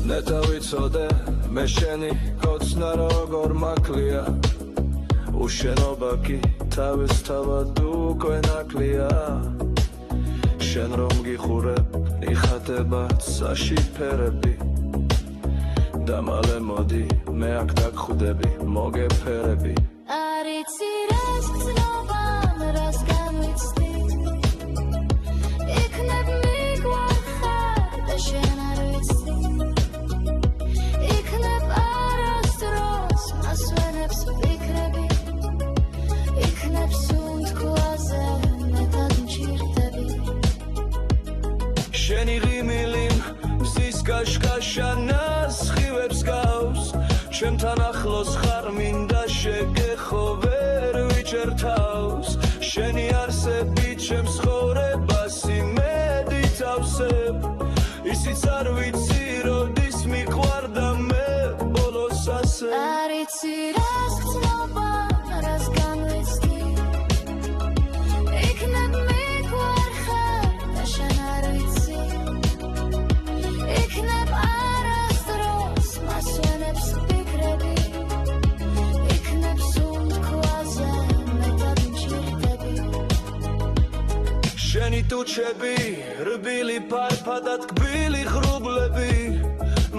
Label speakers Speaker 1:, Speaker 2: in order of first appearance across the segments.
Speaker 1: ნეტა ვიცოდე მე შენი კოცნა როგორ მაკლია უშენობა კი თავისთავად უკვე ნაკლია შენ რომ გიხურებ იხატება ცაში ფერები და მალე მოდი მე აქ დაგხვდები მოგეფერები
Speaker 2: არ იცი რას გრძნობა რას განვიცდი იქნებ მიგვარხარ და შენ არ ვიცი იქნებ არასდროს მას ვენებს ვფიქრები იქნებ სუნთქვაზე მეტად მჭირდები
Speaker 1: შენი ღიმილი მზის კაშკაშა ნასხივებს გავს ჩემთან ახლოს ხარ მინდა შეგეხო ვერ ვიჭერთავს შენი არსები ჩემს ცხოვრებას იმედით ავსებ ისიც არ ვიცი როდის მიყვარდა მე ბოლოს ასე
Speaker 2: არ იცი რას გრძნობა რას განვიცდი იქნებ მიგვარხარ და შენ არ ვიცი იქნებ არასდროს მას ვენებს ვფიქრები იქნებ სუნთქვაზე მეტად მჭირდები
Speaker 1: შენი ტუჩები რბილი ფარფადად კბილი ღრუბლები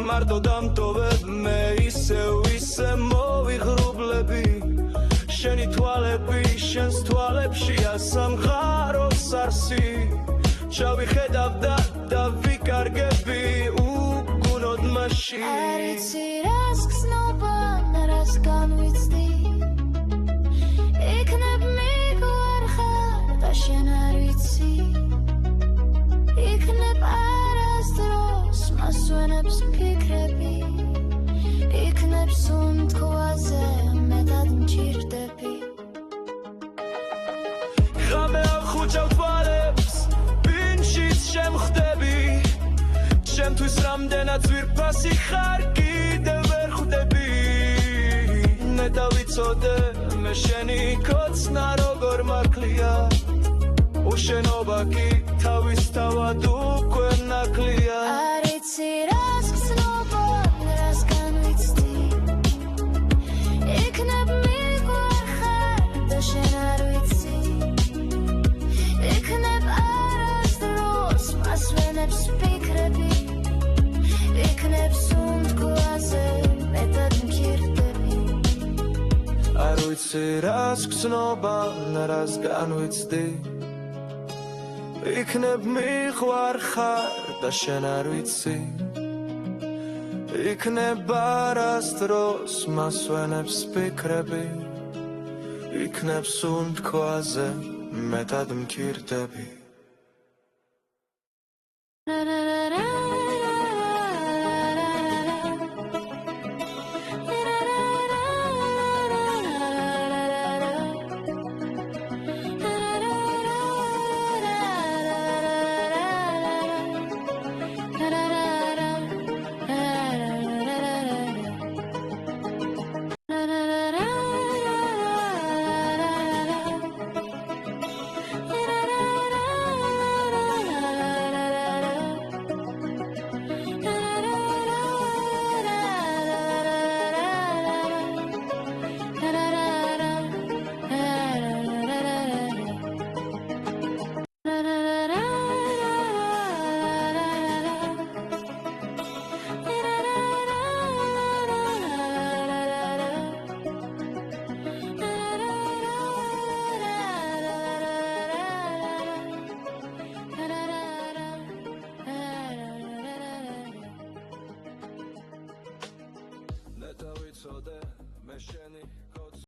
Speaker 1: მარტო დამტოვებ მე ისე მოვიღრუბლები შენი თვალები შენს თვალებშია სამღაროს არსი ჩავიხედავ და ვიკარგები უგუნოდ მასში
Speaker 2: არ იცი რას გრძნობა რას განვიცდი იქნებ მიგვარხარ და შენ არ ვიცი იქნებ არასდროს მას ვენებს ვფიქრები იქნებ სუნთქვაზე მეტად მჭირდები
Speaker 1: ღამე ახუჭავ თვალებს ბინჩის შემხვდები ჩემთვის რამდენად ძვირფასი ხარ კიდევ ვერ ხვდები ნეტა ვიცოდე მე შენი კოცნა როგორ მაკლია უშენობა კი თავისთავად უკვე ნაკლია
Speaker 2: არ იცი რას გრძნობა რას განვიცდი იქნებ მიგვარხარ და შენ არ ვიცი იქნებ არასდროს მას ვენებს ვფიქრები იქნებ სუნთქვაზე მეტად მჭირდები
Speaker 1: არ ვიცი რას გრძნობა რას განვიცდი იქნებ მიყვარხარ და შენ არ ვიცი იქნებ არასდროს მას ვენებს ვფიქრები იქნებ სუნთქვაზე მეტად მჭირდები ნეტა ვიცოდე მე შენი